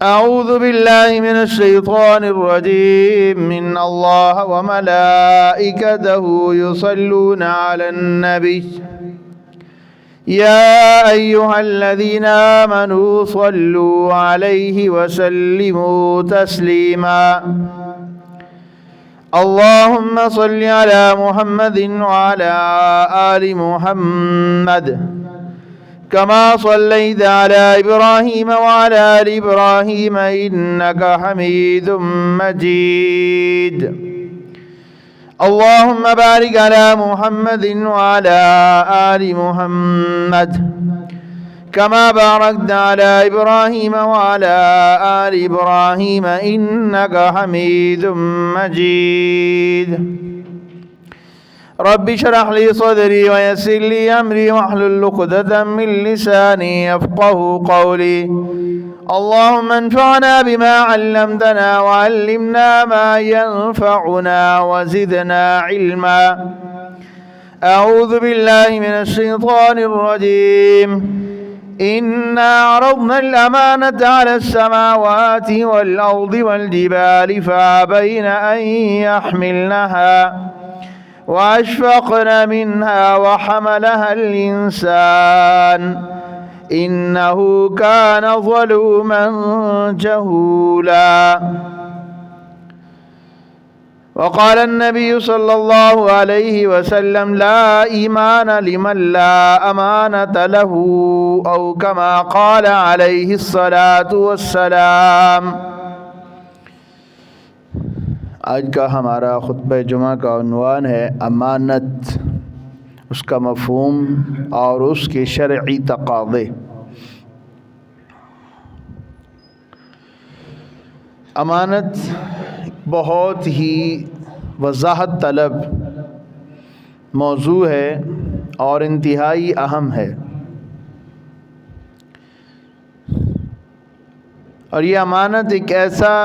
أعوذ بالله من الشيطان الرجيم إن الله وملائكته يصلون على النبي يا أيها الذين آمنوا صلوا عليه وسلموا تسليما اللهم صل على محمد وعلى آل محمد كما صليت على إبراهيم وعلى آل إبراهيم إنك حميد مجيد اللهم بارك على محمد وعلى آل محمد كما باركت على إبراهيم وعلى آل إبراهيم إنك حميد مجيد رب اشرح لي صدري ويسر لي أمري واحلل عقدة من لساني يفقه قولي اللهم انفعنا بما علمتنا وعلمنا ما ينفعنا وزدنا علما أعوذ بالله من الشيطان الرجيم إنا عرضنا الأمانة على السماوات والأرض والجبال فأبين أن يحملنها وأشفقن منها وحملها الإنسان إنه كان ظلوما جهولا وقال النبي صلى الله عليه وسلم لا إيمان لمن لا أمانة له أو كما قال عليه الصلاة والسلام۔ آج کا ہمارا خطبہ جمعہ کا عنوان ہے امانت، اس کا مفہوم اور اس کے شرعی تقاضے۔ امانت بہت ہی وضاحت طلب موضوع ہے اور انتہائی اہم ہے، اور یہ امانت ایک ایسا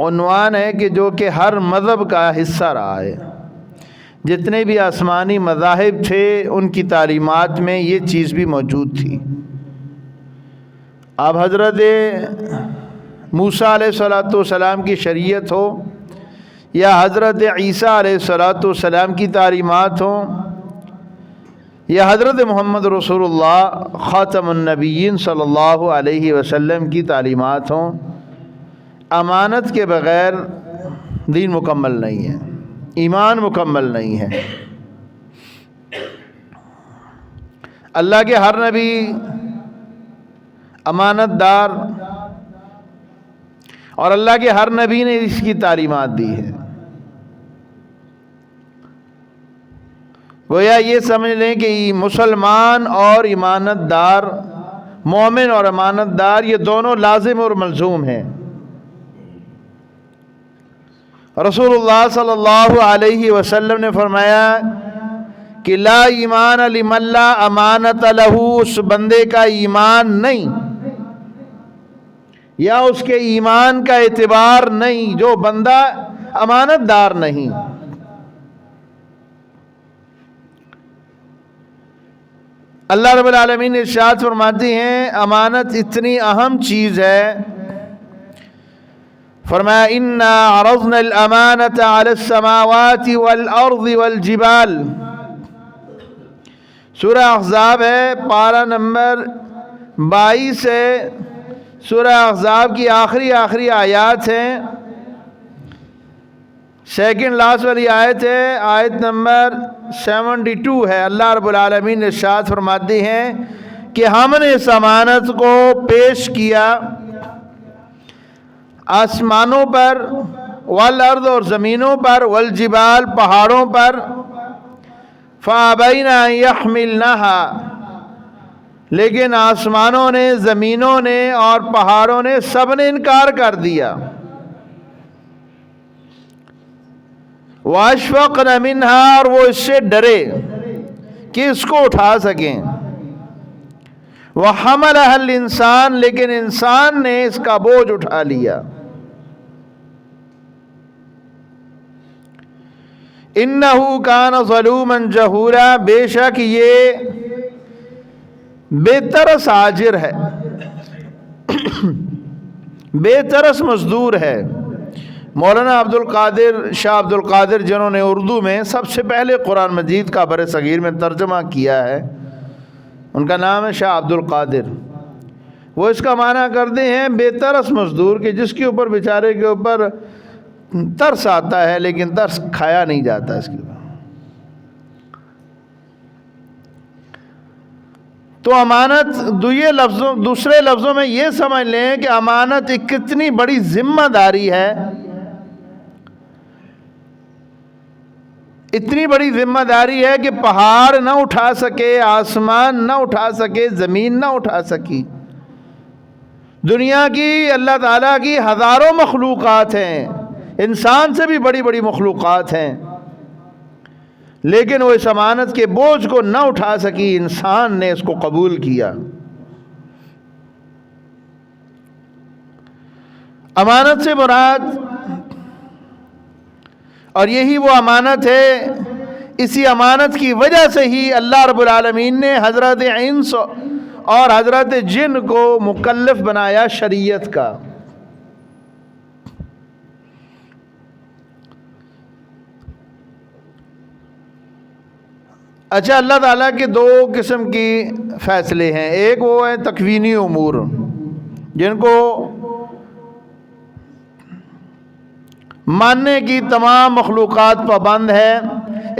عنوان ہے کہ جو کہ ہر مذہب کا حصہ رہا ہے۔ جتنے بھی آسمانی مذاہب تھے ان کی تعلیمات میں یہ چیز بھی موجود تھی۔ اب حضرت موسیٰ علیہ السلام کی شریعت ہو یا حضرت عیسیٰ علیہ السلام کی تعلیمات ہوں یا حضرت محمد رسول اللہ خاتم النبیین صلی اللہ علیہ وسلم کی تعلیمات ہوں، امانت کے بغیر دین مکمل نہیں ہے، ایمان مکمل نہیں ہے۔ اللہ کے ہر نبی امانت دار، اور اللہ کے ہر نبی نے اس کی تعلیمات دی ہے۔ گویا یہ سمجھ لیں کہ مسلمان اور امانت دار، مومن اور امانت دار، یہ دونوں لازم اور ملزوم ہیں۔ رسول اللہ صلی اللہ علیہ وسلم نے فرمایا کہ لا ایمان لمن لا امانت لہ، اس بندے کا ایمان نہیں یا اس کے ایمان کا اعتبار نہیں جو بندہ امانت دار نہیں۔ اللہ رب العالمین ارشاد فرماتے ہیں امانت اتنی اہم چیز ہے، فرمایا انا عرضنا الامانۃ علی السماوات والارض والجبال۔ سورہ احزاب ہے، پارہ نمبر 22 ہے، سورہ احزاب کی آخری آیات ہیں، سیکنڈ لاسٹ والی آیت ہے، آیت نمبر 72 ہے۔ اللہ رب العالمین ارشاد فرماتے ہیں کہ ہم نے اس امانت کو پیش کیا آسمانوں پر، والارض اور زمینوں پر، والجبال پہاڑوں پر، فابین ان یحملنها، لیکن آسمانوں نے، زمینوں نے اور پہاڑوں نے سب نے انکار کر دیا۔ واشفقن منها، اور وہ اس سے ڈرے کہ اس کو اٹھا سکیں۔ وحملها الانسان، لیکن انسان نے اس کا بوجھ اٹھا لیا۔ انہو کان ظلوما جہولا، بے شک یہ بے ترس آجر ہے۔ بے ترس مزدور ہے۔ مولانا شاہ عبد القادر جنہوں نے اردو میں سب سے پہلے قرآن مجید کا بر صغیر میں ترجمہ کیا ہے، ان کا نام ہے شاہ عبد القادر۔ وہ اس کا معنی کرتے ہیں بے ترس مزدور، کہ جس کے اوپر بیچارے کے اوپر ترس آتا ہے لیکن ترس کھایا نہیں جاتا اس کے اوپر۔ تو امانت دوسرے لفظوں میں یہ سمجھ لیں کہ امانت ایک کتنی بڑی ذمہ داری ہے، اتنی بڑی ذمہ داری ہے کہ پہاڑ نہ اٹھا سکے، آسمان نہ اٹھا سکے، زمین نہ اٹھا سکی۔ دنیا کی اللہ تعالیٰ کی ہزاروں مخلوقات ہیں، انسان سے بھی بڑی بڑی مخلوقات ہیں، لیکن وہ اس امانت کے بوجھ کو نہ اٹھا سکی، انسان نے اس کو قبول کیا۔ امانت سے مراد، اور یہی وہ امانت ہے، اسی امانت کی وجہ سے ہی اللہ رب العالمین نے حضرت انس اور حضرت جن کو مکلف بنایا شریعت کا۔ اچھا، اللہ تعالیٰ کے دو قسم کی فیصلے ہیں، ایک وہ ہے تکوینی امور، جن کو ماننے کی تمام مخلوقات پابند ہے،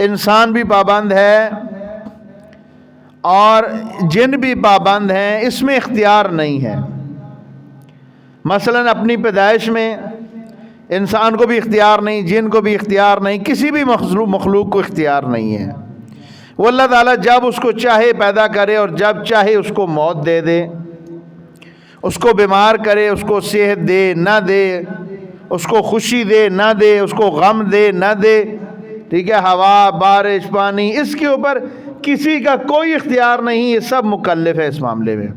انسان بھی پابند ہے اور جن بھی پابند ہیں، اس میں اختیار نہیں ہے۔ مثلا اپنی پیدائش میں انسان کو بھی اختیار نہیں، جن کو بھی اختیار نہیں، کسی بھی مخلوق کو اختیار نہیں ہے۔ وہ اللہ تعالیٰ جب اس کو چاہے پیدا کرے اور جب چاہے اس کو موت دے دے، اس کو بیمار کرے، اس کو صحت دے نہ دے، اس کو خوشی دے نہ دے، اس کو غم دے نہ دے، ٹھیک ہے، ہوا، بارش، پانی، اس کے اوپر کسی کا کوئی اختیار نہیں، یہ سب مکلف ہے اس معاملے میں۔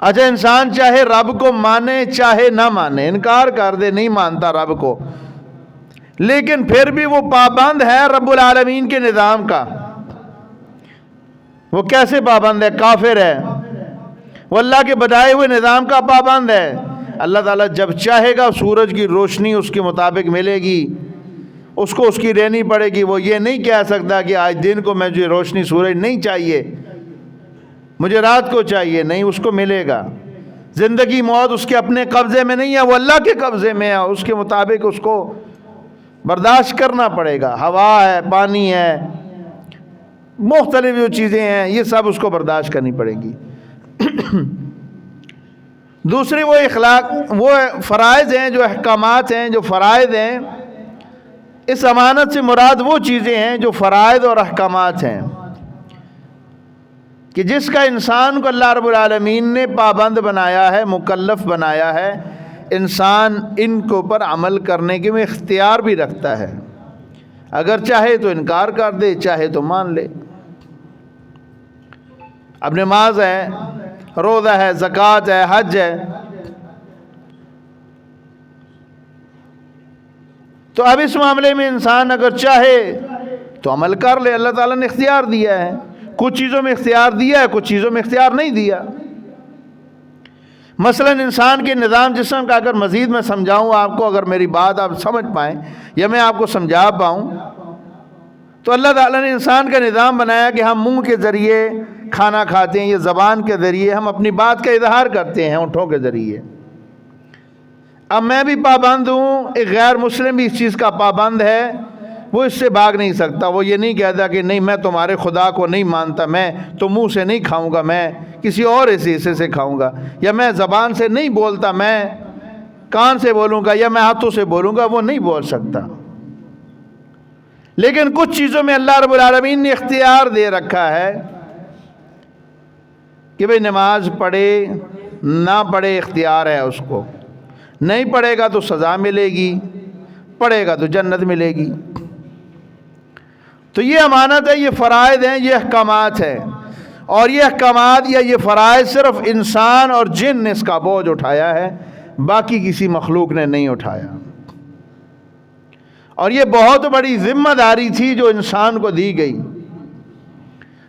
اچھا، انسان چاہے رب کو مانے چاہے نہ مانے، انکار کر دے، نہیں مانتا رب کو، لیکن پھر بھی وہ پابند ہے رب العالمین کے نظام کا۔ وہ کیسے پابند ہے؟ کافر ہے، وہ اللہ کے بتائے ہوئے نظام کا پابند ہے۔ اللہ تعالیٰ جب چاہے گا سورج کی روشنی اس کے مطابق ملے گی، اس کو اس کی رہنی پڑے گی۔ وہ یہ نہیں کہہ سکتا کہ آج دن کو مجھے روشنی سورج نہیں چاہیے، مجھے رات کو چاہیے، نہیں، اس کو ملے گا۔ زندگی موت اس کے اپنے قبضے میں نہیں ہے، وہ اللہ کے قبضے میں ہے، اس کے مطابق اس کو برداشت کرنا پڑے گا۔ ہوا ہے، پانی ہے، مختلف جو چیزیں ہیں، یہ سب اس کو برداشت کرنی پڑے گی۔ دوسری وہ فرائض ہیں، جو احکامات ہیں، جو فرائض ہیں۔ اس امانت سے مراد وہ چیزیں ہیں جو فرائض اور احکامات ہیں، کہ جس کا انسان کو اللہ رب العالمین نے پابند بنایا ہے، مکلف بنایا ہے، انسان ان کے اوپر عمل کرنے کے میں اختیار بھی رکھتا ہے، اگر چاہے تو انکار کر دے، چاہے تو مان لے۔ اب نماز ہے، روزہ ہے، زکوٰۃ ہے، حج ہے، تو اب اس معاملے میں انسان اگر چاہے تو عمل کر لے، اللہ تعالیٰ نے اختیار دیا ہے۔ کچھ چیزوں میں اختیار دیا ہے، کچھ چیزوں میں اختیار نہیں دیا۔ مثلا انسان کے نظام جسم کا اگر مزید میں سمجھاؤں آپ کو، اگر میری بات آپ سمجھ پائیں یا میں آپ کو سمجھا پاؤں، تو اللہ تعالیٰ نے انسان کا نظام بنایا کہ ہم منہ کے ذریعے کھانا کھاتے ہیں، یہ زبان کے ذریعے ہم اپنی بات کا اظہار کرتے ہیں، ہونٹوں کے ذریعے۔ اب میں بھی پابند ہوں، ایک غیر مسلم بھی اس چیز کا پابند ہے، وہ اس سے بھاگ نہیں سکتا۔ وہ یہ نہیں کہتا کہ نہیں، میں تمہارے خدا کو نہیں مانتا، میں تو منہ سے نہیں کھاؤں گا، میں کسی اور ایسے حصے سے کھاؤں گا، یا میں زبان سے نہیں بولتا، میں کان سے بولوں گا یا میں ہاتھوں سے بولوں گا، وہ نہیں بول سکتا۔ لیکن کچھ چیزوں میں اللہ رب العالمین نے اختیار دے رکھا ہے کہ بھئی نماز پڑھے نہ پڑھے، اختیار ہے اس کو، نہیں پڑھے گا تو سزا ملے گی، پڑھے گا تو جنت ملے گی۔ تو یہ امانت ہے، یہ فرائض ہیں، یہ احکامات ہیں، اور یہ احکامات یا یہ فرائض صرف انسان اور جن نے اس کا بوجھ اٹھایا ہے، باقی کسی مخلوق نے نہیں اٹھایا۔ اور یہ بہت بڑی ذمہ داری تھی جو انسان کو دی گئی،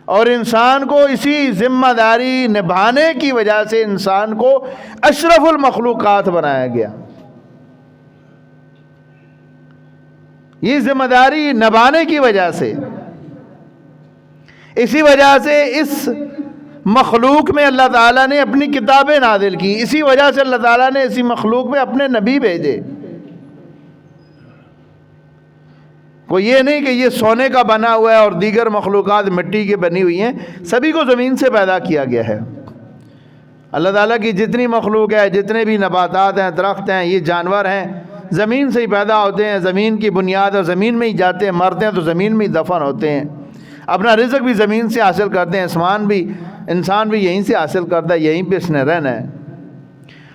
اور انسان کو اسی ذمہ داری نبھانے کی وجہ سے انسان کو اشرف المخلوقات بنایا گیا. یہ ذمہ داری نبھانے کی وجہ سے، اسی وجہ سے اس مخلوق میں اللہ تعالیٰ نے اپنی کتابیں نازل کی، اسی وجہ سے اللہ تعالیٰ نے اسی مخلوق میں اپنے نبی بھیجے. کوئی یہ نہیں کہ یہ سونے کا بنا ہوا ہے اور دیگر مخلوقات مٹی کی بنی ہوئی ہیں، سبھی کو زمین سے پیدا کیا گیا ہے. اللہ تعالیٰ کی جتنی مخلوق ہے، جتنے بھی نباتات ہیں، درخت ہیں، یہ جانور ہیں، زمین سے ہی پیدا ہوتے ہیں، زمین کی بنیاد اور زمین میں ہی جاتے ہیں، مرتے ہیں تو زمین میں ہی دفن ہوتے ہیں، اپنا رزق بھی زمین سے حاصل کرتے ہیں، انسان بھی یہیں سے حاصل کرتا ہے، یہیں پہ اس نے رہنا ہے.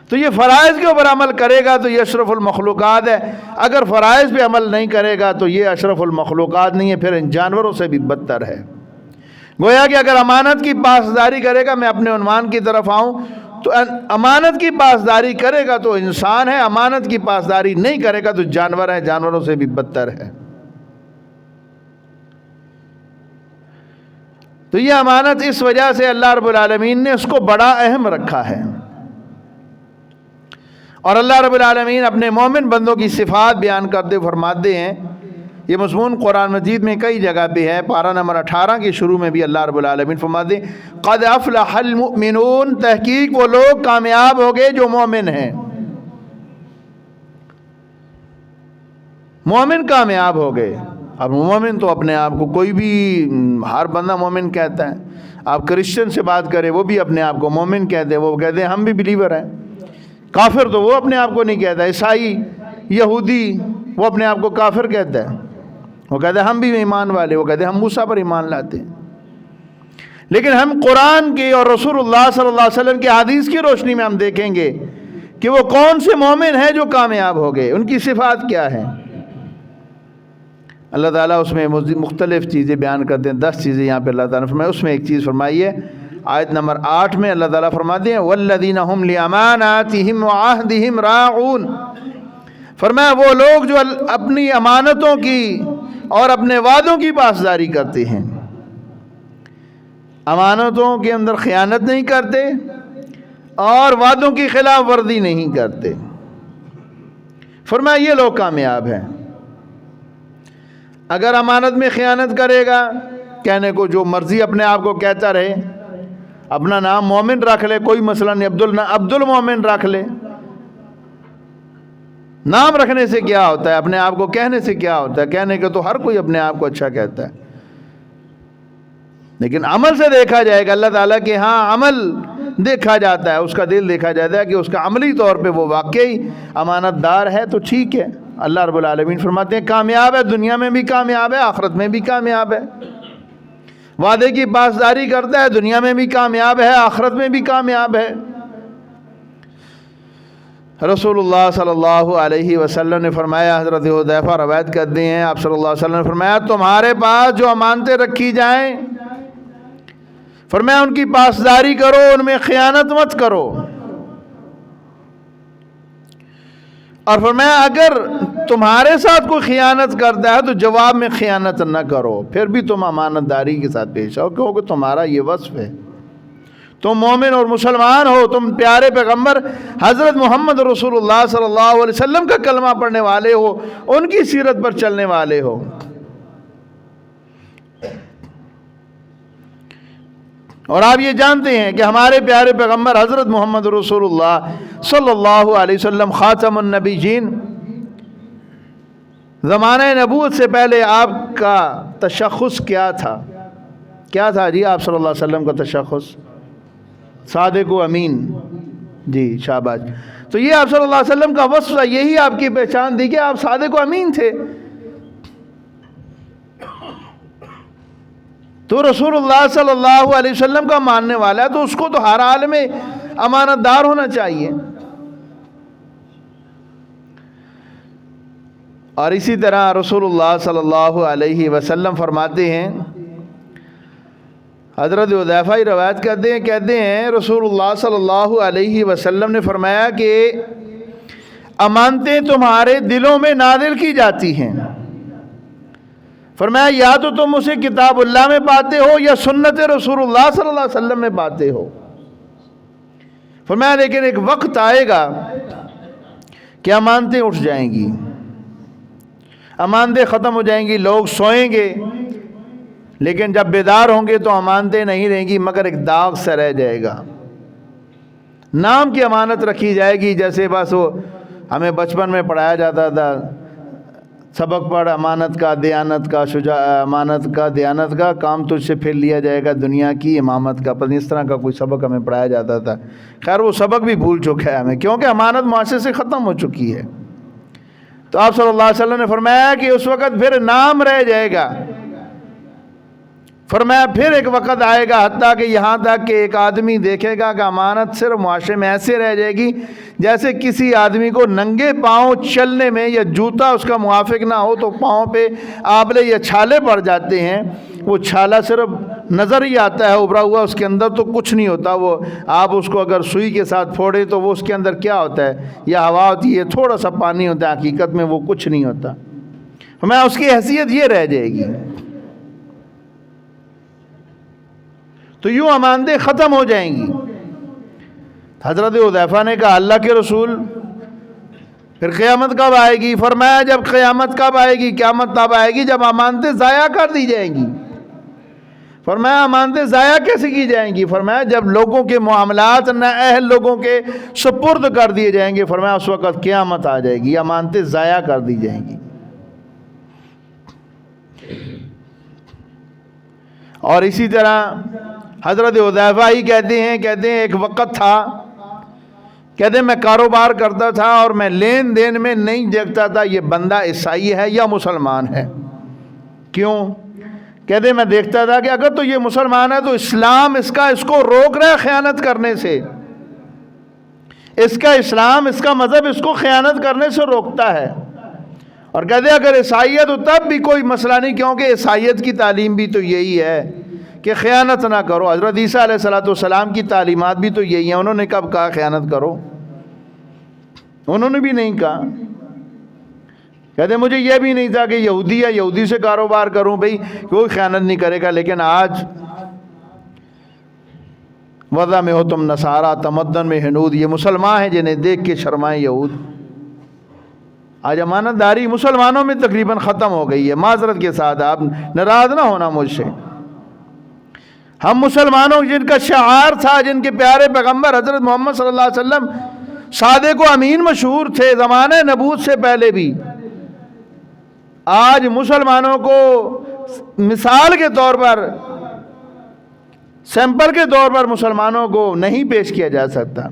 تو یہ فرائض کے اوپر عمل کرے گا تو یہ اشرف المخلوقات ہے، اگر فرائض پہ عمل نہیں کرے گا تو یہ اشرف المخلوقات نہیں ہے، پھر ان جانوروں سے بھی بدتر ہے. گویا کہ اگر امانت کی پاسداری کرے گا، میں اپنے عنوان کی طرف آؤں تو امانت کی پاسداری کرے گا تو انسان ہے، امانت کی پاسداری نہیں کرے گا تو جانور ہے، جانوروں سے بھی بدتر ہے. تو یہ امانت اس وجہ سے اللہ رب العالمین نے اس کو بڑا اہم رکھا ہے. اور اللہ رب العالمین اپنے مومن بندوں کی صفات بیان کرتے فرماتے ہیں، یہ مضمون قرآن مجید میں کئی جگہ پہ ہے. پارہ نمبر 18 کے شروع میں بھی اللہ رب العالمین فرماتے ہیں قد افلح المؤمنون، تحقیق وہ لوگ کامیاب ہو گئے جو مومن ہیں. مومن کامیاب ہو گئے. اب مومن تو اپنے آپ کو کوئی بھی، ہر بندہ مومن کہتا ہے. آپ کرسچن سے بات کریں وہ بھی اپنے آپ کو مومن کہتے ہیں، وہ کہتے ہیں ہم بھی بلیور ہیں. کافر تو وہ اپنے آپ کو نہیں کہتا، عیسائی یہودی وہ اپنے آپ کو کافر کہتا ہے، وہ کہتے ہیں ہم بھی ایمان والے، وہ کہتے ہیں ہم موسیٰ پر ایمان لاتے ہیں. لیکن ہم قرآن کی اور رسول اللہ صلی اللہ علیہ وسلم کی حدیث کی روشنی میں ہم دیکھیں گے کہ وہ کون سے مومن ہیں جو کامیاب ہو گئے، ان کی صفات کیا ہیں. اللہ تعالیٰ اس میں مختلف چیزیں بیان کرتے ہیں، 10 چیزیں یہاں پہ اللہ تعالیٰ نے فرمائی. اس میں ایک چیز فرمائی ہے آیت نمبر 8 میں، اللہ تعالیٰ فرماتے ہیں والذین هم لاماناتهم وعہدهم راعون. فرمایا وہ لوگ جو اپنی امانتوں کی اور اپنے وعدوں کی پاسداری کرتے ہیں، امانتوں کے اندر خیانت نہیں کرتے اور وعدوں کی خلاف ورزی نہیں کرتے. فرمایا یہ لوگ کامیاب ہیں. اگر امانت میں خیانت کرے گا، کہنے کو جو مرضی اپنے آپ کو کہتا رہے، اپنا نام مومن رکھ لے، کوئی مسئلہ نہیں، عبد المومن رکھ لے. نام رکھنے سے کیا ہوتا ہے، اپنے آپ کو کہنے سے کیا ہوتا ہے؟ کہنے کے تو ہر کوئی اپنے آپ کو اچھا کہتا ہے، لیکن عمل سے دیکھا جائے گا. اللہ تعالیٰ کے ہاں عمل دیکھا جاتا ہے، اس کا دل دیکھا جاتا ہے کہ اس کا عملی طور پہ وہ واقعی امانت دار ہے تو ٹھیک ہے. اللہ رب العالمین فرماتے ہیں کامیاب ہے، دنیا میں بھی کامیاب ہے، آخرت میں بھی کامیاب ہے. وعدے کی پاسداری کرتا ہے، دنیا میں بھی کامیاب ہے، آخرت میں بھی کامیاب ہے. رسول اللہ صلی اللہ علیہ وسلم نے فرمایا، حضرت حذیفہ روایت کرتے ہیں، آپ صلی اللہ علیہ وسلم نے فرمایا تمہارے پاس جو امانتیں رکھی جائیں، فرمایا ان کی پاسداری کرو، ان میں خیانت مت کرو. اور فرمایا اگر تمہارے ساتھ کوئی خیانت کرتا ہے تو جواب میں خیانت نہ کرو، پھر بھی تم امانت داری کے ساتھ پیش آؤ، کیونکہ تمہارا یہ وصف ہے. تم مومن اور مسلمان ہو، تم پیارے پیغمبر حضرت محمد رسول اللہ صلی اللہ علیہ وسلم کا کلمہ پڑھنے والے ہو، ان کی سیرت پر چلنے والے ہو. اور آپ یہ جانتے ہیں کہ ہمارے پیارے پیغمبر حضرت محمد رسول اللہ صلی اللہ علیہ وسلم خاتم النبیین، زمانہ نبوت سے پہلے آپ کا تشخص کیا تھا؟ کیا تھا جی آپ صلی اللہ علیہ وسلم کا تشخص؟ صادق و امین. جی شاباش. تو یہ آپ صلی اللہ علیہ وسلم کا وصف تھا، یہی آپ کی پہچان تھی کہ آپ صادق و امین تھے. تو رسول اللہ صلی اللہ علیہ وسلم کا ماننے والا ہے تو اس کو تو ہر حال میں امانت دار ہونا چاہیے. اور اسی طرح رسول اللہ صلی اللہ علیہ وسلم فرماتے ہیں، حضرت حذیفہ ہی روایت کہتے ہیں رسول اللہ صلی اللہ علیہ وسلم نے فرمایا کہ امانتیں تمہارے دلوں میں نازل کی جاتی ہیں، فرمایا یا تو تم اسے کتاب اللہ میں پاتے ہو یا سنت رسول اللہ صلی اللہ علیہ وسلم میں پاتے ہو. فرمایا لیکن ایک وقت آئے گا کہ امانتیں اٹھ جائیں گی، امانتیں ختم ہو جائیں گی، لوگ سوئیں گے لیکن جب بیدار ہوں گے تو امانتیں نہیں رہیں گی مگر ایک داغ سا رہ جائے گا. نام کی امانت رکھی جائے گی، جیسے بس وہ ہمیں بچپن میں پڑھایا جاتا تھا، سبق پڑھ امانت کا دیانت کا امانت کا دیانت کا کام تجھ سے پھر لیا جائے گا دنیا کی امامت کا. پتہ اس طرح کا کوئی سبق ہمیں پڑھایا جاتا تھا. خیر وہ سبق بھی بھول چکا ہے ہمیں، کیونکہ امانت معاشرے سے ختم ہو چکی ہے. تو آپ صلی اللہ علیہ وسلم نے فرمایا کہ اس وقت پھر نام رہ جائے گا. فرمایا پھر ایک وقت آئے گا حتیٰ کہ یہاں تک کہ ایک آدمی دیکھے گا کہ امانت صرف معاشرے میں ایسے رہ جائے گی جیسے کسی آدمی کو ننگے پاؤں چلنے میں یا جوتا اس کا موافق نہ ہو تو پاؤں پہ آبلے یا چھالے پڑ جاتے ہیں. وہ چھالا صرف نظر ہی آتا ہے ابھرا ہوا، اس کے اندر تو کچھ نہیں ہوتا. وہ آپ اس کو اگر سوئی کے ساتھ پھوڑیں تو وہ اس کے اندر کیا ہوتا ہے؟ یا ہوا ہوتی ہے، تھوڑا سا پانی ہوتا ہے، حقیقت میں وہ کچھ نہیں ہوتا. میں اس کی حیثیت یہ رہ جائے گی. تو یوں امانتیں ختم ہو جائیں گی. حضرت حذیفہ نے کہا اللہ کے رسول پھر قیامت کب آئے گی؟ فرمایا جب قیامت کب آئے گی؟ قیامت تب آئے گی جب امانتیں ضائع کر دی جائیں گی. فرمایا امانتیں ضائع کیسے کی جائیں گی؟ فرمایا جب لوگوں کے معاملات نااہل لوگوں کے سپرد کر دیے جائیں گے. فرمایا اس وقت قیامت آ جائے گی، امانتیں ضائع کر دی جائیں گی. اور اسی طرح حضرت حذیفہ ہی کہتے ہیں ایک وقت تھا، کہتے ہیں میں کاروبار کرتا تھا اور میں لین دین میں نہیں دیکھتا تھا یہ بندہ عیسائی ہے یا مسلمان ہے. کیوں؟ کہتے ہیں میں دیکھتا تھا کہ اگر تو یہ مسلمان ہے تو اسلام اس کو روک رہا ہے خیانت کرنے سے. اس کا اسلام، اس کا مذہب اس کو خیانت کرنے سے روکتا ہے. اور کہتے ہیں اگر عیسائی ہے تو تب بھی کوئی مسئلہ نہیں، کیونکہ عیسائیت کی تعلیم بھی تو یہی ہے کہ خیانت نہ کرو. حضرت عیسیٰ علیہ السلام کی تعلیمات بھی تو یہی ہیں. انہوں نے کب کہا خیانت کرو؟ انہوں نے بھی نہیں کہا. کہتے مجھے یہ بھی نہیں تھا کہ یہودی یا یہودی سے کاروبار کروں، بھئی کوئی خیانت نہیں کرے گا. لیکن آج وضع میں ہو تم نصارہ، تمدن میں ہنود، یہ مسلمان ہیں جنہیں دیکھ کے شرمائیں یہود. آج امانت داری مسلمانوں میں تقریباً ختم ہو گئی ہے. معذرت کے ساتھ آپ ناراض نہ ہونا مجھ سے. ہم مسلمانوں جن کا شعار تھا، جن کے پیارے پیغمبر حضرت محمد صلی اللہ علیہ وسلم صادق و امین مشہور تھے زمانہ نبوت سے پہلے بھی، آج مسلمانوں کو مثال کے طور پر، سیمپل کے طور پر مسلمانوں کو نہیں پیش کیا جا سکتا.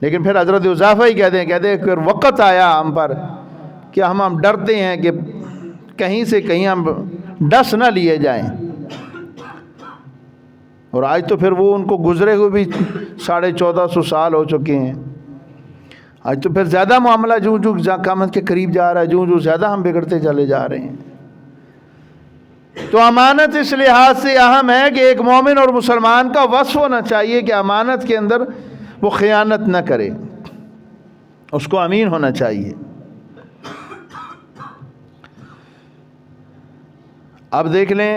لیکن پھر حضرت حذیفہ ہی کہتے ہیں کہ وقت آیا ہم پر کہ ہم ڈرتے ہیں کہ کہیں سے کہیں ہم ڈس نہ لیے جائیں. اور آج تو پھر وہ ان کو گزرے ہوئے بھی 1450 سال ہو چکے ہیں. آج تو پھر زیادہ معاملہ جوں قیامت کے قریب جا رہا ہے، جوں زیادہ ہم بگڑتے چلے جا رہے ہیں. تو امانت اس لحاظ سے اہم ہے کہ ایک مومن اور مسلمان کا وصف ہونا چاہیے کہ امانت کے اندر وہ خیانت نہ کرے، اس کو امین ہونا چاہیے. اب دیکھ لیں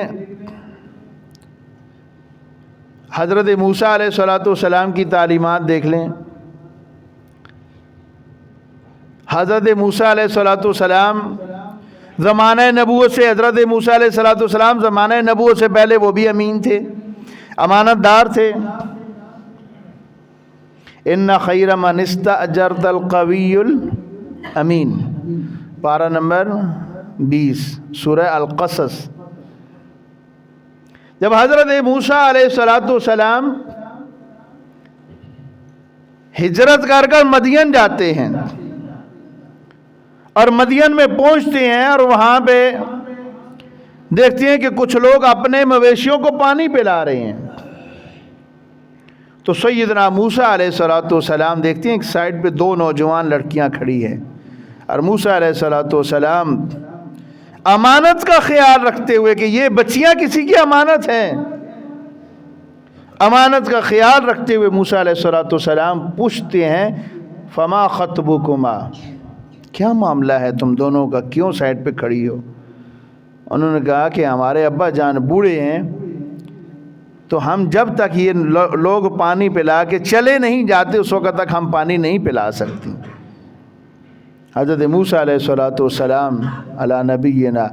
حضرت موسیٰ علیہ السلام کی تعلیمات دیکھ لیں. حضرت موسیٰ علیہ السلام زمانہ نبوت سے، حضرت موسیٰ علیہ السلام زمانہ نبوت سے پہلے وہ بھی امین تھے، امانت دار تھے. ان خیر من استاجرت القوی الامین، پارہ نمبر 20 سورہ القصص. جب حضرت موسیٰ علیہ السلام ہجرت کر مدین جاتے ہیں اور مدین میں پہنچتے ہیں اور وہاں پہ دیکھتے ہیں کہ کچھ لوگ اپنے مویشیوں کو پانی پلا رہے ہیں، تو سیدنا موسیٰ علیہ السلام دیکھتے ہیں ایک سائڈ پہ 2 نوجوان لڑکیاں کھڑی ہیں، اور موسیٰ علیہ السلام امانت کا خیال رکھتے ہوئے کہ یہ بچیاں کسی کی امانت ہیں، امانت کا خیال رکھتے ہوئے موسیٰ علیہ السلام پوچھتے ہیں فما خطبکما، کیا معاملہ ہے تم دونوں کا، کیوں سائڈ پہ کھڑی ہو؟ انہوں نے کہا کہ ہمارے ابا جان بوڑھے ہیں تو ہم جب تک یہ لوگ پانی پلا کے چلے نہیں جاتے اس وقت تک ہم پانی نہیں پلا سکتی۔ حضرت موسیٰ علیہ الصلوۃ والسلام علی نبینا،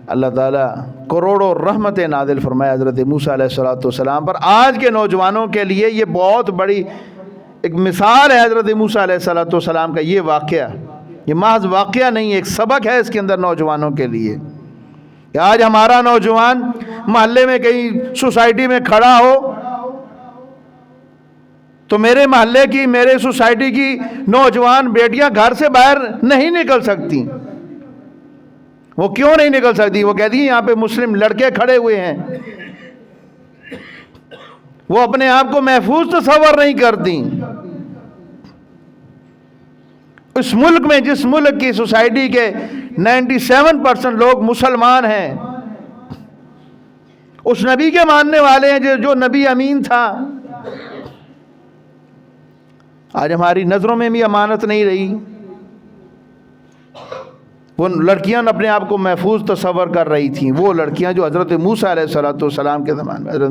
اللہ تعالیٰ کروڑوں رحمت نازل فرمائے حضرت موسیٰ علیہ الصلوۃ والسلام پر۔ آج کے نوجوانوں کے لیے یہ بہت بڑی ایک مثال ہے حضرت موسیٰ علیہ الصلوۃ والسلام کا یہ واقعہ۔ یہ محض واقعہ نہیں، ایک سبق ہے اس کے اندر نوجوانوں کے لیے کہ آج ہمارا نوجوان محلے میں کہیں سوسائٹی میں کھڑا ہو تو میرے محلے کی، میرے سوسائٹی کی نوجوان بیٹیاں گھر سے باہر نہیں نکل سکتی۔ وہ کیوں نہیں نکل سکتی؟ وہ کہتی ہیں یہاں پہ مسلم لڑکے کھڑے ہوئے ہیں، وہ اپنے آپ کو محفوظ تصور نہیں کرتی۔ اس ملک میں، جس ملک کی سوسائٹی کے 97% لوگ مسلمان ہیں، اس نبی کے ماننے والے ہیں جو نبی امین تھا، آج ہماری نظروں میں بھی امانت نہیں رہی۔ وہ لڑکیاں اپنے آپ کو محفوظ تصور کر رہی تھیں، وہ لڑکیاں جو حضرت موسیٰ علیہ الصلوۃ والسلام کے زمانے میں حضرت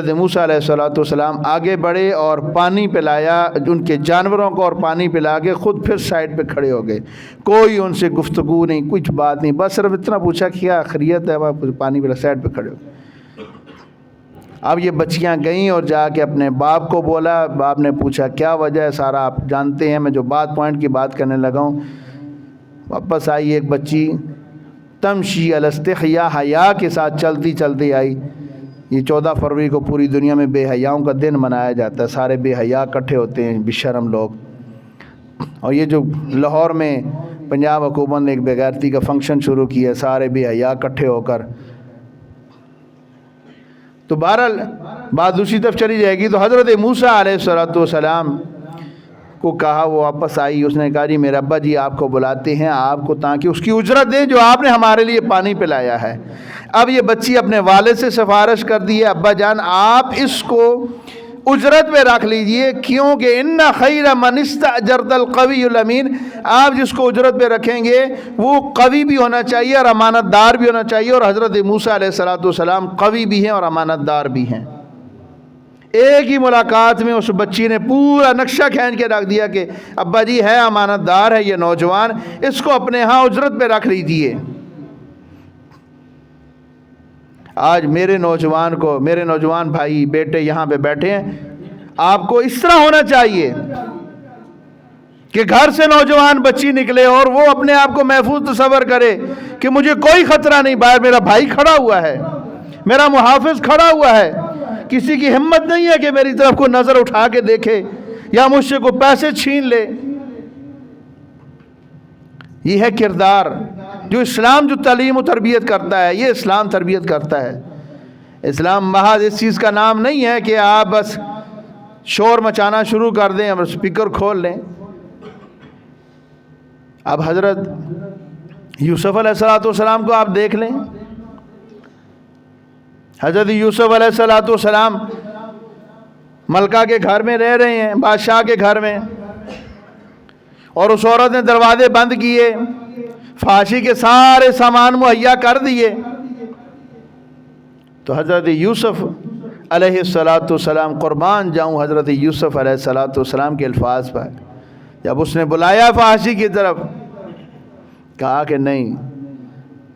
موسیٰ علیہ الصلوۃ والسلام آگے بڑھے اور پانی پلایا ان کے جانوروں کو، اور پانی پلا کے خود پھر سائڈ پہ کھڑے ہو گئے۔ کوئی ان سے گفتگو نہیں، کچھ بات نہیں، بس صرف اتنا پوچھا کیا خیریت ہے، وہاں پانی پلا، سائڈ پہ کھڑے ہو گئے۔ اب یہ بچیاں گئیں اور جا کے اپنے باپ کو بولا، باپ نے پوچھا کیا وجہ ہے، سارا آپ جانتے ہیں، میں جو پوائنٹ کی بات کرنے لگا ہوں۔ واپس آئی ایک بچی، تمشی علی الاستحیاء، حیا کے ساتھ چلتی چلتی آئی۔ یہ 14 فروری کو پوری دنیا میں بے حیاؤں کا دن منایا جاتا ہے، سارے بے حیا اکٹھے ہوتے ہیں، بے شرم لوگ۔ اور یہ جو لاہور میں پنجاب حکومت نے ایک بے غیرتی کا فنکشن شروع کیا ہے، سارے بے حیا اکٹھے ہو کر، تو بہرحال بات دوسری طرف چلی جائے گی۔ تو حضرت موسیٰ علیہ الصلوۃ والسلام کو کہا، وہ واپس آئی، اس نے کہا جی میرے ابا جی آپ کو بلاتے ہیں، آپ کو تاکہ اس کی اجرت دیں جو آپ نے ہمارے لیے پانی پلایا ہے۔ اب یہ بچی اپنے والد سے سفارش کر دی ہے، ابا جان آپ اس کو اجرت پہ رکھ لیجئے، کیونکہ ان خیر من استاجرت القوی الامین، آپ جس کو اجرت پہ رکھیں گے وہ قوی بھی ہونا چاہیے اور امانت دار بھی ہونا چاہیے، اور حضرت موسیٰ علیہ الصلوۃ والسلام قوی بھی ہیں اور امانت دار بھی ہیں۔ ایک ہی ملاقات میں اس بچی نے پورا نقشہ کھینچ کے رکھ دیا کہ ابا جی ہے امانت دار ہے یہ نوجوان، اس کو اپنے ہاں اجرت پہ رکھ لیجئے۔ آج میرے نوجوان بھائی بیٹے یہاں پہ بیٹھے ہیں، آپ کو اس طرح ہونا چاہیے کہ گھر سے نوجوان بچی نکلے اور وہ اپنے آپ کو محفوظ تصور کرے کہ مجھے کوئی خطرہ نہیں، باہر میرا بھائی کھڑا ہوا ہے، میرا محافظ کھڑا ہوا ہے، کسی کی ہمت نہیں ہے کہ میری طرف کو نظر اٹھا کے دیکھے یا مجھ سے کوئی پیسے چھین لے۔ یہ ہے کردار جو اسلام جو تعلیم و تربیت کرتا ہے، یہ اسلام تربیت کرتا ہے۔ اسلام محض اس چیز کا نام نہیں ہے کہ آپ بس شور مچانا شروع کر دیں اور سپیکر کھول لیں۔ اب حضرت یوسف علیہ السلام کو آپ دیکھ لیں، حضرت یوسف علیہ السلام ملکہ کے گھر میں رہ رہے ہیں، بادشاہ کے گھر میں، اور اس عورت نے دروازے بند کیے، فحاشی کے سارے سامان مہیا کر دیے۔ تو حضرت یوسف علیہ السلام، قربان جاؤں حضرت یوسف علیہ السلام کے الفاظ پر، جب اس نے بلایا فحاشی کی طرف، کہا کہ نہیں،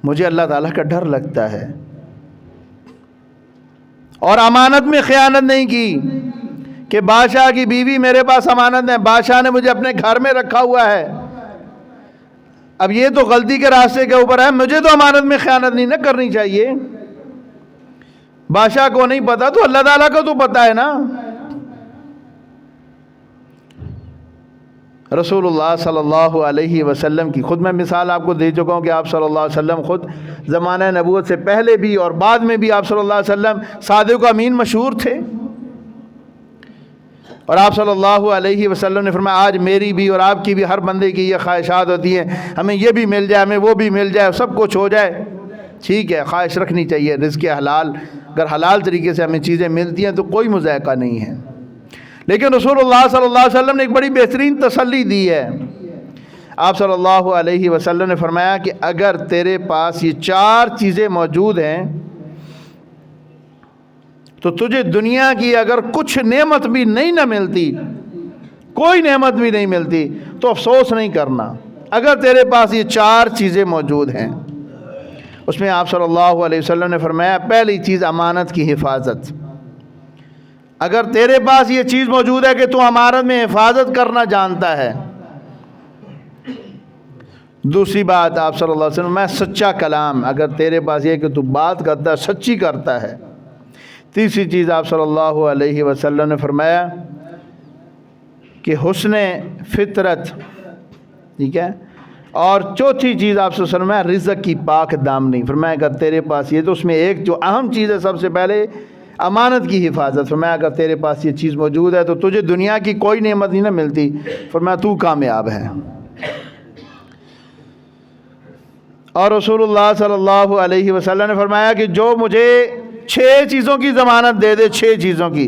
مجھے اللہ تعالیٰ کا ڈر لگتا ہے، اور امانت میں خیانت نہیں کی کہ بادشاہ کی بیوی میرے پاس امانت ہے، بادشاہ نے مجھے اپنے گھر میں رکھا ہوا ہے، اب یہ تو غلطی کے راستے کے اوپر ہے، مجھے تو امانت میں خیانت نہیں نہ کرنی چاہیے۔ بادشاہ کو نہیں پتا تو اللہ تعالیٰ کو تو پتا ہے نا۔ رسول اللہ صلی اللہ علیہ وسلم کی خود میں مثال آپ کو دے چکا ہوں کہ آپ صلی اللہ علیہ وسلم خود زمانہ نبوت سے پہلے بھی اور بعد میں بھی آپ صلی اللہ علیہ وسلم صادق و امین مشہور تھے، اور آپ صلی اللہ علیہ وسلم نے فرمایا آج میری بھی اور آپ کی بھی، ہر بندے کی یہ خواہشات ہوتی ہیں، ہمیں یہ بھی مل جائے، ہمیں وہ بھی مل جائے، سب کچھ ہو جائے، ٹھیک ہے، خواہش رکھنی چاہیے، رزق حلال، اگر حلال طریقے سے ہمیں چیزیں ملتی ہیں تو کوئی مذائقہ نہیں ہے۔ لیکن رسول اللہ صلی اللہ علیہ وسلم نے ایک بڑی بہترین تسلی دی ہے، آپ صلی اللہ علیہ وسلم نے فرمایا کہ اگر تیرے پاس یہ 4 چیزیں موجود ہیں تو تجھے دنیا کی اگر کچھ نعمت بھی نہ ملتی، کوئی نعمت بھی نہیں ملتی، تو افسوس نہیں کرنا۔ اگر تیرے پاس یہ 4 چیزیں موجود ہیں، اس میں آپ صلی اللہ علیہ وسلم نے فرمایا پہلی چیز امانت کی حفاظت۔ اگر تیرے پاس یہ چیز موجود ہے کہ تو امانت میں حفاظت کرنا جانتا ہے۔ دوسری بات آپ صلی اللہ علیہ وسلم میں سچا کلام، اگر تیرے پاس یہ کہ تو بات کرتا ہے، سچی کرتا ہے۔ تیسری چیز آپ صلی اللہ علیہ وسلم نے فرمایا کہ حسن فطرت، ٹھیک ہے۔ اور چوتھی چیز آپ صلی اللہ علیہ وسلم نے رزق کی پاک دامنی، فرمایا اگر تیرے پاس یہ، تو اس میں ایک جو اہم چیز ہے سب سے پہلے امانت کی حفاظت۔ فرمایا اگر تیرے پاس یہ چیز موجود ہے تو تجھے دنیا کی کوئی نعمت نہیں ملتی، فرمایا تو کامیاب ہے۔ اور رسول اللہ صلی اللہ علیہ وسلم نے فرمایا کہ جو مجھے 6 چیزوں کی ضمانت دے دے، 6 چیزوں کی،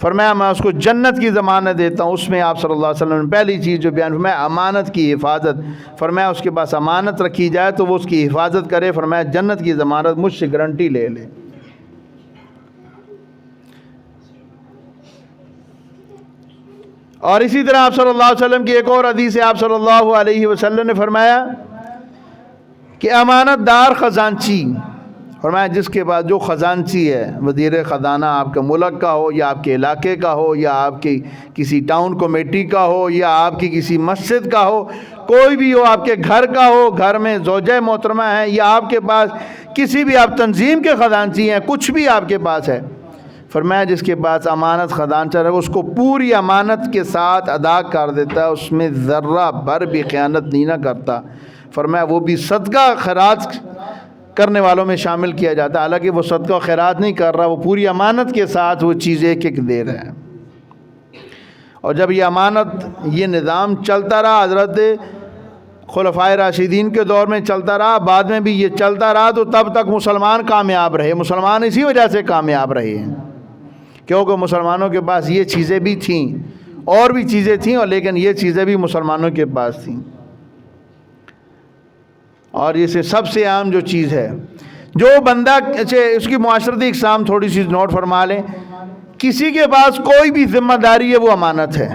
فرمایا میں اس کو جنت کی ضمانت دیتا ہوں۔ اس میں آپ صلی اللہ علیہ وسلم نے پہلی چیز جو بیان فرمایا امانت کی حفاظت۔ فرمایا اس کے پاس امانت رکھی جائے تو وہ اس کی حفاظت کرے، فرمایا جنت کی ضمانت مجھ سے گارنٹی لے لے۔ اور اسی طرح آپ صلی اللہ علیہ وسلم کی ایک اور حدیث ہے، آپ صلی اللہ علیہ وسلم نے فرمایا کہ امانت دار خزانچی، فرمایا جس کے بعد جو خزانچی ہے، وزیر خزانہ آپ کے ملک کا ہو یا آپ کے علاقے کا ہو یا آپ کی کسی ٹاؤن کمیٹی کا ہو یا آپ کی کسی مسجد کا ہو، کوئی بھی ہو، آپ کے گھر کا ہو، گھر میں زوجہ محترمہ ہے یا آپ کے پاس کسی بھی آپ تنظیم کے خزانچی ہیں، کچھ بھی آپ کے پاس ہے، فرمایا جس کے پاس امانت خزانچہ رہے اس کو پوری امانت کے ساتھ ادا کر دیتا ہے، اس میں ذرہ بھر بھی خیانت نہیں نہ کرتا، فرمایا وہ بھی صدقہ خیرات کرنے والوں میں شامل کیا جاتا ہے۔ حالانکہ وہ صدقہ خیرات نہیں کر رہا، وہ پوری امانت کے ساتھ وہ چیزیں ایک ایک دے رہا ہے۔ اور جب یہ امانت، یہ نظام چلتا رہا، حضرت خلفائے راشدین کے دور میں چلتا رہا، بعد میں بھی یہ چلتا رہا، تو تب تک مسلمان کامیاب رہے۔ مسلمان اسی وجہ سے کامیاب رہے ہیں کیونکہ مسلمانوں کے پاس یہ چیزیں بھی تھیں، اور بھی چیزیں تھیں، اور لیکن یہ چیزیں بھی مسلمانوں کے پاس تھیں۔ اور یہ سب سے عام جو چیز ہے، جو بندہ، اس کی معاشرتی اقسام تھوڑی سی نوٹ فرما لیں، کسی کے پاس کوئی بھی ذمہ داری ہے وہ امانت ہے۔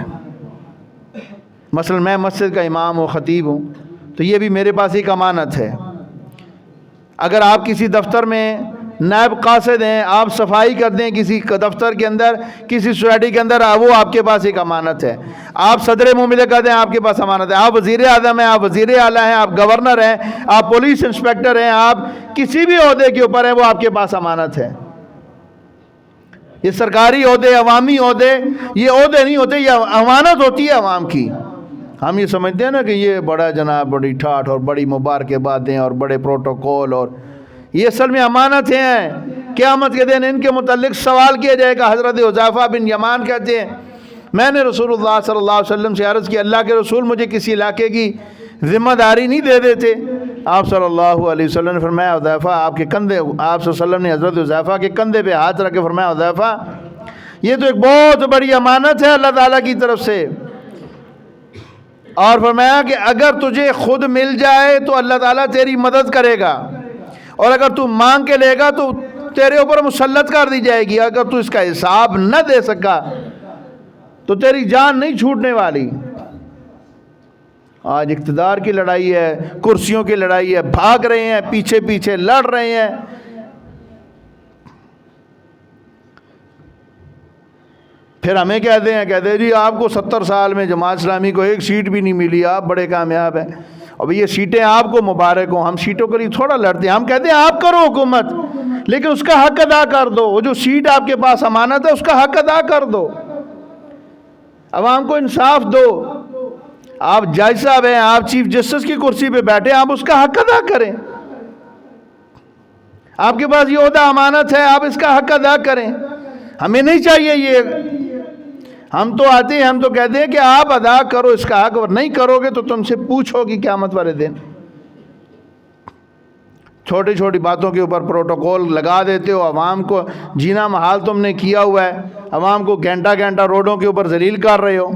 مثلا میں مسجد کا امام ہوں، خطیب ہوں، تو یہ بھی میرے پاس ایک امانت ہے۔ اگر آپ کسی دفتر میں نائب قاصد ہیں، آپ صفائی کر دیں کسی دفتر کے اندر، کسی سوسائٹی کے اندر، وہ آپ کے پاس ایک امانت ہے۔ آپ صدر مملکت ہیں، آپ کے پاس امانت ہے۔ آپ وزیر اعظم ہیں، آپ وزیر اعلیٰ ہیں، آپ گورنر ہیں، آپ پولیس انسپکٹر ہیں، آپ کسی بھی عہدے کے اوپر ہیں، وہ آپ کے پاس امانت ہے۔ یہ سرکاری عہدے، عوامی عہدے، یہ عہدے نہیں ہوتے، یہ امانت ہوتی ہے عوام کی۔ ہم یہ سمجھتے ہیں نا کہ یہ بڑا جناب، بڑی ٹھاٹھ اور بڑی مبارکبادیں اور بڑے پروٹوکول، اور یہ اصل میں امانت ہیں۔ قیامت کے دن ان کے متعلق سوال کیا جائے گا۔ حضرت حذیفہ بن یمان کہتے ہیں میں نے رسول اللہ صلی اللہ علیہ وسلم سے عرض کی، اللہ کے رسول مجھے کسی علاقے کی ذمہ داری نہیں دے دیتے۔ آپ صلی اللہ علیہ وسلم نے فرمایا حذیفہ آپ کے کندھے، آپ صلی اللہ علیہ وسلم نے حضرت حذیفہ کے کندھے پہ ہاتھ رکھ کے فرمایا حذیفہ یہ تو ایک بہت بڑی امانت ہے اللہ تعالیٰ کی طرف سے، اور فرمایا کہ اگر تجھے خود مل جائے تو اللہ تعالیٰ تیری مدد کرے گا، اور اگر تو مانگ کے لے گا تو تیرے اوپر مسلط کر دی جائے گی۔ اگر تو اس کا حساب نہ دے سکا تو تیری جان نہیں چھوٹنے والی۔ آج اقتدار کی لڑائی ہے، کرسیوں کی لڑائی ہے، بھاگ رہے ہیں، پیچھے پیچھے لڑ رہے ہیں۔ پھر ہمیں کہتے ہیں جی آپ کو 70 سال میں جماعت اسلامی کو ایک سیٹ بھی نہیں ملی، آپ بڑے کامیاب ہیں۔ اب یہ سیٹیں آپ کو مبارک ہوں، ہم سیٹوں کے لیے تھوڑا لڑتے ہیں، ہم کہتے ہیں آپ کرو حکومت لیکن اس کا حق ادا کر دو، وہ جو سیٹ آپ کے پاس امانت ہے اس کا حق ادا کر دو، عوام کو انصاف دو۔ آپ جج صاحب ہیں، آپ چیف جسٹس کی کرسی پہ بیٹھے، آپ اس کا حق ادا کریں۔ آپ کے پاس یہ عہدہ امانت ہے، آپ اس کا حق ادا کریں۔ ہمیں نہیں چاہیے یہ، ہم تو آتے ہیں، ہم تو کہتے ہیں کہ آپ ادا کرو اس کا حق، اور نہیں کرو گے تو تم سے پوچھو گی قیامت والے دن۔ چھوٹی چھوٹی باتوں کے اوپر پروٹوکول لگا دیتے ہو، عوام کو جینا محال تم نے کیا ہوا ہے، عوام کو گھنٹہ گھنٹہ روڈوں کے اوپر ذلیل کر رہے ہو،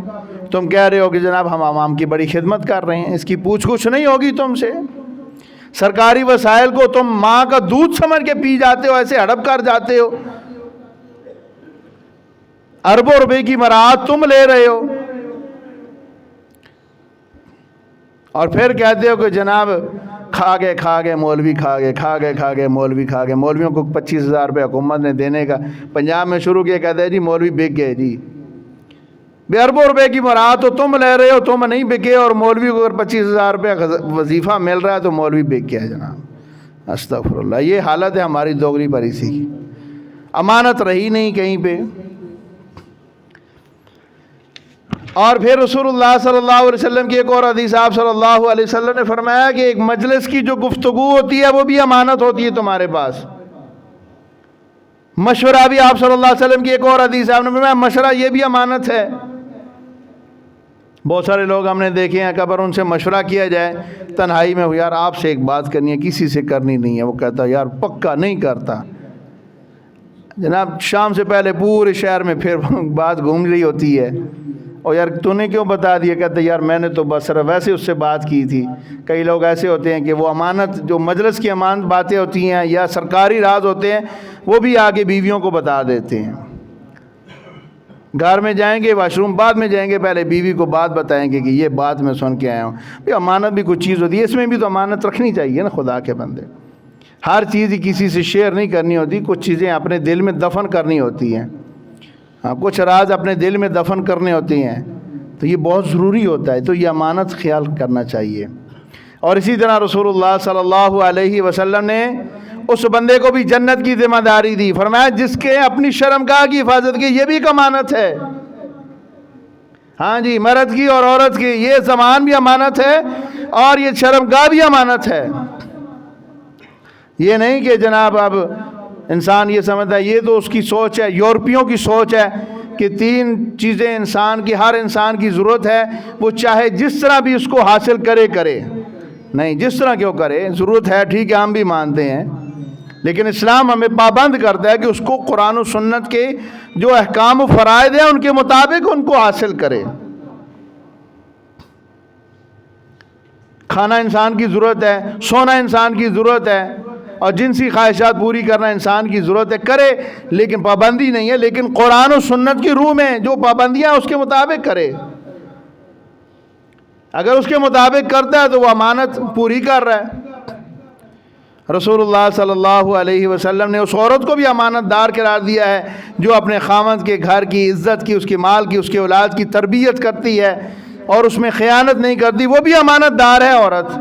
تم کہہ رہے ہو کہ جناب ہم عوام کی بڑی خدمت کر رہے ہیں، اس کی پوچھ گچھ نہیں ہوگی تم سے۔ سرکاری وسائل کو تم ماں کا دودھ سمجھ کے پی جاتے ہو، ایسے ہڑپ کر جاتے ہو، اربوں روپے کی مراعات تم لے رہے ہو، اور پھر کہتے ہو کہ جناب کھا گئے مولوی، کھا گئے مولویوں کو 25,000 روپے حکومت نے دینے کا پنجاب میں شروع کیا، کہتے ہیں جی مولوی بک گئے جی، بے اربوں روپے کی مراعات تو تم لے رہے ہو، تم نہیں بکے، اور مولوی کو اگر 25,000 روپے وظیفہ مل رہا ہے تو مولوی بک گیا ہے جناب۔ استغفر اللہ، یہ حالت ہے ہماری دوگری پریسی کی، امانت رہی نہیں کہیں پہ۔ اور پھر رسول اللہ صلی اللہ علیہ وسلم کی ایک اور حدیث، آپ صلی اللہ علیہ وسلم نے فرمایا کہ ایک مجلس کی جو گفتگو ہوتی ہے وہ بھی امانت ہوتی ہے تمہارے پاس۔ مشورہ بھی، آپ صلی اللہ علیہ وسلم کی ایک اور حدیث آپ نے فرمایا مشورہ یہ بھی امانت ہے۔ بہت سارے لوگ ہم نے دیکھے ہیں کہ اگر ان سے مشورہ کیا جائے تنہائی میں، یار آپ سے ایک بات کرنی ہے، کسی سے کرنی نہیں ہے، وہ کہتا یار پکا نہیں کرتا، جناب شام سے پہلے پورے شہر میں پھر بات گھوم رہی ہوتی ہے، اور یار تو نے کیوں بتا دیا، کہتے یار میں نے تو بس صرف ویسے اس سے بات کی تھی۔ کئی لوگ ایسے ہوتے ہیں کہ وہ امانت، جو مجلس کی امانت باتیں ہوتی ہیں یا سرکاری راز ہوتے ہیں، وہ بھی آگے بیویوں کو بتا دیتے ہیں۔ گھر میں جائیں گے، واش روم بعد میں جائیں گے، پہلے بیوی کو بات بتائیں گے کہ یہ بات میں سن کے آیا ہوں۔ یہ امانت بھی کچھ چیز ہوتی ہے، اس میں بھی تو امانت رکھنی چاہیے نا خدا کے بندے۔ ہر چیز ہی کسی سے شیئر نہیں کرنی ہوتی، کچھ چیزیں اپنے دل میں دفن کرنی ہوتی ہیں، کچھ راز اپنے دل میں دفن کرنے ہوتے ہیں، تو یہ بہت ضروری ہوتا ہے، تو یہ امانت خیال کرنا چاہیے۔ اور اسی طرح رسول اللہ صلی اللہ علیہ وسلم نے اس بندے کو بھی جنت کی ذمہ داری دی، فرمایا جس کے اپنی شرمگاہ کی حفاظت کی، یہ بھی ایک امانت ہے۔ ہاں جی، مرد کی اور عورت کی یہ زبان بھی امانت ہے، اور یہ شرمگاہ بھی امانت ہے۔ یہ نہیں کہ جناب اب انسان یہ سمجھتا ہے، یہ تو اس کی سوچ ہے، یورپیوں کی سوچ ہے کہ 3 چیزیں انسان کی، ہر انسان کی ضرورت ہے، وہ چاہے جس طرح بھی اس کو حاصل کرے نہیں، جس طرح کیوں کرے، ضرورت ہے، ٹھیک ہے ہم بھی مانتے ہیں، لیکن اسلام ہمیں پابند کرتا ہے کہ اس کو قرآن و سنت کے جو احکام و فرائض ہیں ان کے مطابق ان کو حاصل کرے۔ کھانا انسان کی ضرورت ہے، سونا انسان کی ضرورت ہے، اور جنسی خواہشات پوری کرنا انسان کی ضرورت ہے، کرے، لیکن پابندی نہیں ہے، لیکن قرآن و سنت کی روح میں جو پابندیاں اس کے مطابق کرے۔ اگر اس کے مطابق کرتا ہے تو وہ امانت پوری کر رہا ہے۔ رسول اللہ صلی اللہ علیہ وسلم نے اس عورت کو بھی امانت دار قرار دیا ہے جو اپنے خاوند کے گھر کی عزت کی، اس کے مال کی، اس کے اولاد کی تربیت کرتی ہے اور اس میں خیانت نہیں کرتی، وہ بھی امانت دار ہے عورت۔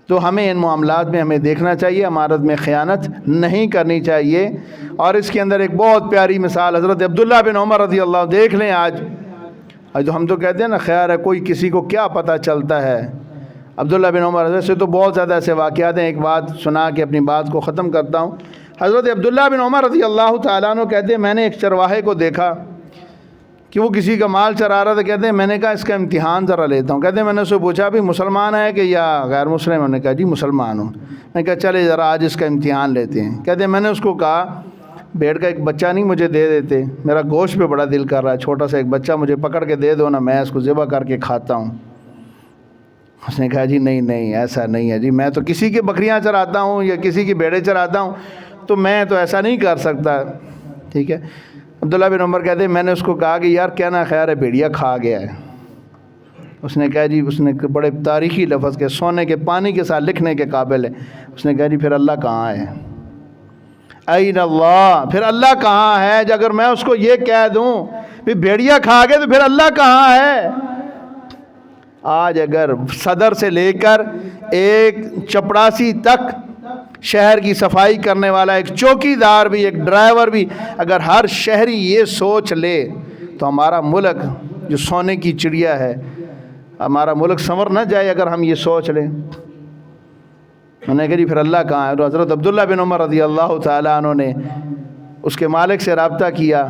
تو ہمیں ان معاملات میں ہمیں دیکھنا چاہیے، امانت میں خیانت نہیں کرنی چاہیے۔ اور اس کے اندر ایک بہت پیاری مثال حضرت عبداللہ بن عمر رضی اللہ عنہ، دیکھ لیں آج جو ہم تو کہتے ہیں نا خیر ہے کوئی کسی کو کیا پتہ چلتا ہے، عبداللہ بن عمر حضرت سے تو بہت زیادہ ایسے واقعات ہیں۔ ایک بات سنا کے اپنی بات کو ختم کرتا ہوں۔ حضرت عبداللہ بن عمر رضی اللہ تعالیٰ عنہ کہتے ہیں میں نے ایک چرواہے کو دیکھا کہ وہ کسی کا مال چرا رہا تھا، کہتے ہیں میں نے کہا اس کا امتحان ذرا لیتا ہوں۔ کہتے ہیں میں نے اس سے پوچھا بھی مسلمان ہے کہ یا غیر مسلم؟ انہوں نے کہا جی مسلمان ہوں۔ میں نے کہا چلے ذرا آج اس کا امتحان لیتے ہیں۔ کہتے ہیں میں نے اس کو کہا بھیڑ کا ایک بچہ نہیں مجھے دے دیتے، میرا گوشت پہ بڑا دل کر رہا ہے، چھوٹا سا ایک بچہ مجھے پکڑ کے دے دو نا، میں اس کو ذبح کر کے کھاتا ہوں۔ اس نے کہا جی نہیں ایسا نہیں ہے جی، میں تو کسی کی بکریاں چراتا ہوں یا کسی کی بھیڑیں چراتا ہوں، تو میں تو ایسا نہیں کر سکتا، ٹھیک ہے۔ عبداللہ بن عمر کہتے ہیں میں نے اس کو کہا کہ یار کہنا خیر ہے بھیڑیا کھا گیا ہے۔ اس نے کہا جی، اس نے بڑے تاریخی لفظ کے سونے کے پانی کے ساتھ لکھنے کے قابل ہے، اس نے کہا جی پھر اللہ کہاں ہے؟ این اللہ، پھر اللہ کہاں ہے؟ اگر میں اس کو یہ کہہ دوں کہ بھیڑیا کھا گئے تو پھر اللہ کہاں ہے؟ آج اگر صدر سے لے کر ایک چپڑاسی تک، شہر کی صفائی کرنے والا، ایک چوکی دار بھی، ایک ڈرائیور بھی، اگر ہر شہری یہ سوچ لے تو ہمارا ملک جو سونے کی چڑیا ہے، ہمارا ملک سنور نہ جائے اگر ہم یہ سوچ لیں۔ انہوں نے کہا جی پھر اللہ کہاں ہے؟ تو حضرت عبداللہ بن عمر رضی اللہ تعالیٰ عنہ نے اس کے مالک سے رابطہ کیا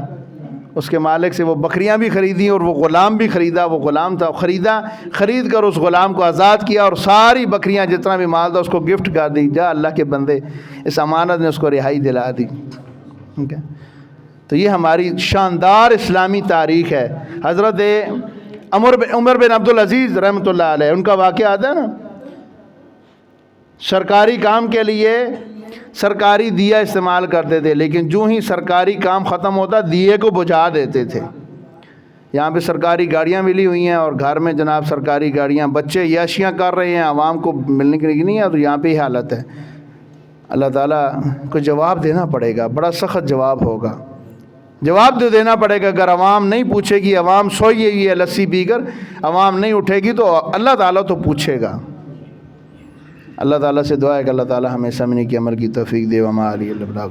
اس کے مالک سے وہ بکریاں بھی خریدیں اور وہ غلام بھی خریدا. وہ غلام تھا, خرید کر اس غلام کو آزاد کیا اور ساری بکریاں جتنا بھی مال تھا اس کو گفٹ کر دی. جا اللہ کے بندے, اس امانت نے اس کو رہائی دلا دی. ٹھیک ہے, تو یہ ہماری شاندار اسلامی تاریخ ہے. حضرت عمر بن عبدالعزیز رحمۃ اللہ علیہ, ان کا واقعہ آتا ہے نا, سرکاری کام کے لیے سرکاری دیا استعمال کرتے تھے, لیکن جو ہی سرکاری کام ختم ہوتا دیے کو بجھا دیتے تھے. یہاں پہ سرکاری گاڑیاں ملی ہوئی ہیں اور گھر میں جناب سرکاری گاڑیاں, بچے عیاشیاں کر رہے ہیں, عوام کو ملنے کی نہیں ہے, تو یہاں پہ ہی حالت ہے. اللہ تعالیٰ کو جواب دینا پڑے گا, بڑا سخت جواب ہوگا, جواب دینا پڑے گا. اگر عوام نہیں پوچھے گی, عوام سوئی ہوئی ہے لسی پی کر, عوام نہیں اٹھے گی تو اللہ تعالیٰ تو پوچھے گا. اللہ تعالیٰ سے دعا ہے کہ اللہ تعالیٰ ہمیں سمجھنے کی عمل کی توفیق دے. وما علی اللہ